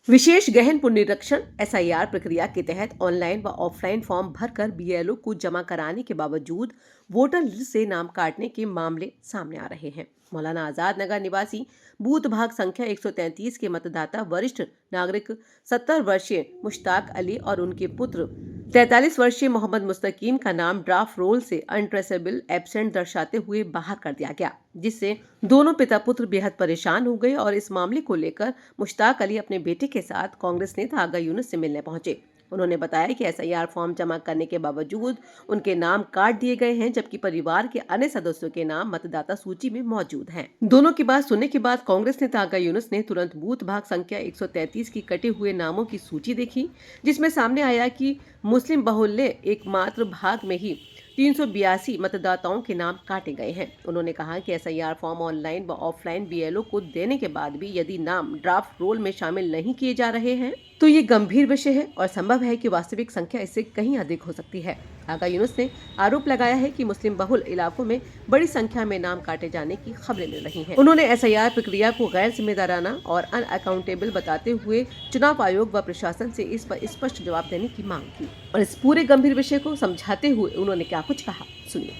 विशेष गहन पुनरीक्षण एसआईआर प्रक्रिया के तहत ऑनलाइन व ऑफलाइन फॉर्म भरकर बीएलओ को जमा कराने के बावजूद वोटर लिस्ट से नाम काटने के मामले सामने आ रहे हैं। मौलाना आजाद नगर निवासी बूथ भाग संख्या 133 के मतदाता वरिष्ठ नागरिक 70 वर्षीय मुश्ताक अली और उनके पुत्र 43 वर्षीय मोहम्मद मुस्तकीम का नाम ड्राफ्ट रोल से अनट्रेसेबल एब्सेंट दर्शाते हुए बाहर कर दिया गया, जिससे दोनों पिता पुत्र बेहद परेशान हो गए और इस मामले को लेकर मुश्ताक अली अपने बेटे के साथ कांग्रेस नेता आगा यूनुस से मिलने पहुंचे। उन्होंने बताया कि एसआईआर फॉर्म जमा करने के बावजूद उनके नाम काट दिए गए हैं, जबकि परिवार के अन्य सदस्यों के नाम मतदाता सूची में मौजूद हैं। दोनों की बात सुनने के बाद कांग्रेस नेता आगा यूनुस ने तुरंत बूथ भाग संख्या 133 की कटे हुए नामों की सूची देखी, जिसमें सामने आया कि मुस्लिम बहुल्य एकमात्र भाग में ही 382 मतदाताओं के नाम काटे गए हैं। उन्होंने कहा कि एसआईआर फॉर्म ऑनलाइन व ऑफलाइन बीएलओ को देने के बाद भी यदि नाम ड्राफ्ट रोल में शामिल नहीं किए जा रहे हैं तो ये गंभीर विषय है और संभव है कि वास्तविक संख्या इससे कहीं अधिक हो सकती है। आगा यूनुस ने आरोप लगाया है कि मुस्लिम बहुल इलाकों में बड़ी संख्या में नाम काटे जाने की खबरें मिल रही हैं। उन्होंने एसआईआर प्रक्रिया को गैर जिम्मेदाराना और अनअकाउंटेबल बताते हुए चुनाव आयोग व प्रशासन से इस पर स्पष्ट जवाब देने की मांग की और इस पूरे गंभीर विषय को समझाते हुए उन्होंने क्या कुछ कहा, सुनिए।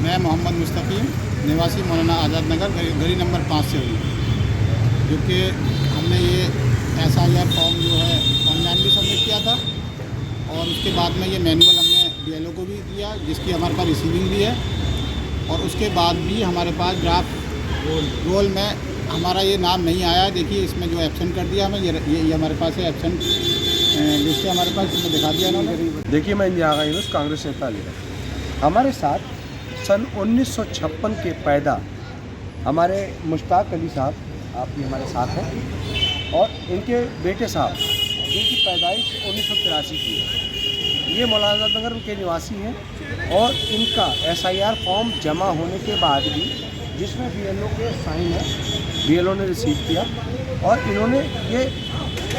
मैं मोहम्मद मुस्तकीम निवासी मौलाना आज़ाद नगर गली नंबर 5 से हूँ, जो कि हमने ये एसआईआर फॉर्म जो है ऑनलाइन भी सबमिट किया था और उसके बाद में ये मैनुअल हमने बीएलओ को भी दिया, जिसकी हमारे पास रिसीविंग भी है। और उसके बाद भी हमारे पास ड्राफ्ट रोल में हमारा ये नाम नहीं आया। देखिए इसमें जो एब्सेंट कर दिया हमें, ये हमारे पास है एब्सेंट लिस्ट हमारे पास, इसमें दिखा दिया इन्होंने। देखिए मैं आगा यूनुस कांग्रेस नेता अली, हमारे साथ सन 1956 के पैदा हमारे मुश्ताक अली साहब आप भी हमारे साथ हैं और इनके बेटे साहब जिनकी पैदाइश 1983 की है, ये मौलाना आज़ाद नगर के निवासी हैं और इनका एसआईआर फॉर्म जमा होने के बाद भी जिसमें बीएलओ के साइन है, बीएलओ ने रिसीव किया और इन्होंने ये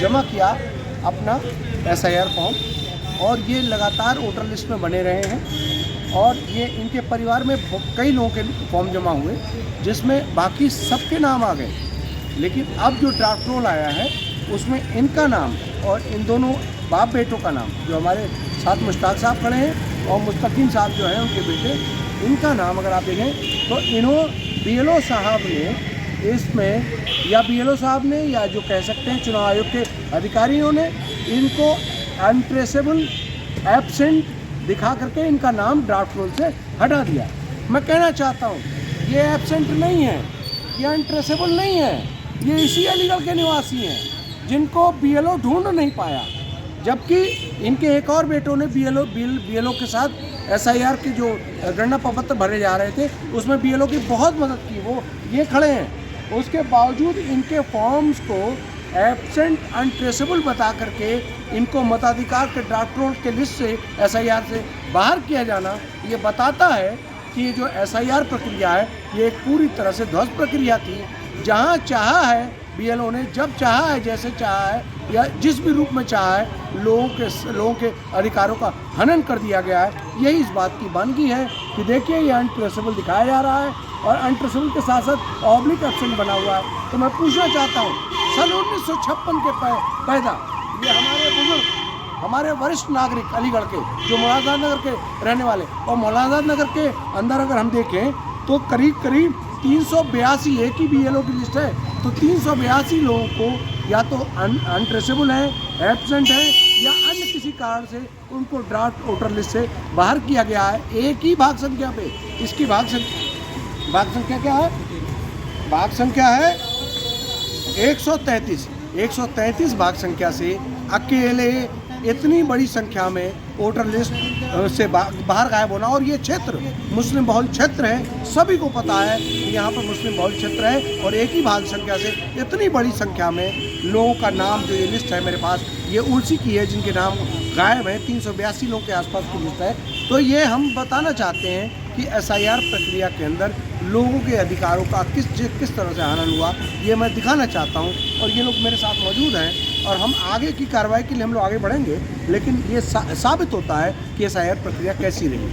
जमा किया अपना एसआईआर फॉर्म और ये लगातार वोटर लिस्ट में बने रहे हैं और ये इनके परिवार में कई लोगों के फॉर्म जमा हुए जिसमें बाकी सबके नाम आ गए, लेकिन अब जो ड्राफ्ट रोल आया है उसमें इनका नाम और इन दोनों बाप बेटों का नाम, जो हमारे साथ मुश्ताक साहब खड़े हैं और मुस्तकीम साहब जो हैं उनके बेटे, इनका नाम अगर आप देखें तो बीएलओ साहब ने इसमें, या बीएलओ साहब ने या जो कह सकते हैं चुनाव आयोग के अधिकारियों ने इनको अनट्रेसेबल एब्सेंट दिखा करके इनका नाम ड्राफ्ट रोल से हटा दिया। मैं कहना चाहता हूँ ये एब्सेंट नहीं है, ये अनट्रेसेबल नहीं है, ये इसी अलीगढ़ के निवासी हैं जिनको बीएलओ ढूंढ नहीं पाया, जबकि इनके एक और बेटों ने बीएलओ के साथ एसआईआर के जो गणना प्रपत्र भरे जा रहे थे उसमें बीएलओ की बहुत मदद की, वो ये खड़े हैं। उसके बावजूद इनके फॉर्म्स को एब्सेंट अनट्रेसेबल बता करके इनको मताधिकार के ड्राफ्ट रोल के लिस्ट से एसआईआर से बाहर किया जाना, ये बताता है कि जो एसआईआर प्रक्रिया है ये एक पूरी तरह से ध्वस्त प्रक्रिया थी। जहाँ चाहा है बीएलओ ने, जब चाहा है, जैसे चाहा है या जिस भी रूप में चाहा है, लोगों के अधिकारों का हनन कर दिया गया है। यही इस बात की बानगी है कि देखिए ये अनट्रेसेबल दिखाया जा रहा है और अनट्रेसेबल के साथ साथ ऑब्लिक एब्सेंट बना हुआ है। तो मैं पूछना चाहता हूँ, सन 1956 के पैदा ये हमारे बुजुर्ग, हमारे वरिष्ठ नागरिक अलीगढ़ के जो मौलाना आज़ाद नगर के रहने वाले, और मौलाना आज़ाद नगर के अंदर अगर हम देखें तो करीब 382 एक ही बीएलओ की लिस्ट है, तो 382 लोगों को या तो अनट्रेसेबल है, एब्सेंट है या अन्य किसी कारण से उनको ड्राफ्ट वोटर लिस्ट से बाहर किया गया है। एक ही भाग संख्या पे, इसकी भाग संख्या क्या है? भाग संख्या है 133 भाग संख्या से अकेले इतनी बड़ी संख्या में वोटर लिस्ट से बाहर गायब होना। और ये क्षेत्र मुस्लिम बहुल क्षेत्र है, सभी को पता है कि यहाँ पर मुस्लिम बहुल क्षेत्र है और एक ही भाग संख्या से इतनी बड़ी संख्या में लोगों का नाम, जो ये लिस्ट है मेरे पास, ये उसी की है जिनके नाम गायब हैं। 382 लोगों के आसपास की लिस्ट है। तो ये हम बताना चाहते हैं कि एसआईआर प्रक्रिया के अंदर लोगों के अधिकारों का किस तरह से हनन हुआ, ये मैं दिखाना चाहता हूँ। और ये लोग मेरे साथ मौजूद हैं और हम आगे की कार्रवाई के लिए हम लोग आगे बढ़ेंगे, लेकिन ये साबित होता है कि एसआईआर प्रक्रिया कैसी रही।